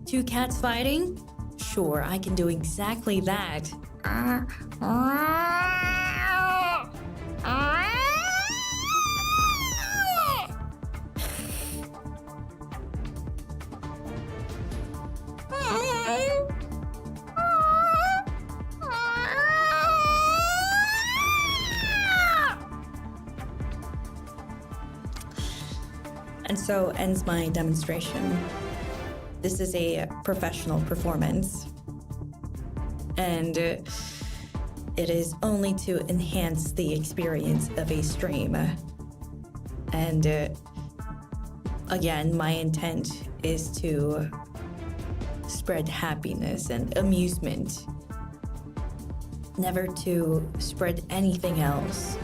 Two cats fighting? Sure, I can do exactly that. And so ends my demonstration. This is a professional performance. And it is only to enhance the experience of a stream. And again, my intent is to spread happiness and amusement. Never to spread anything else.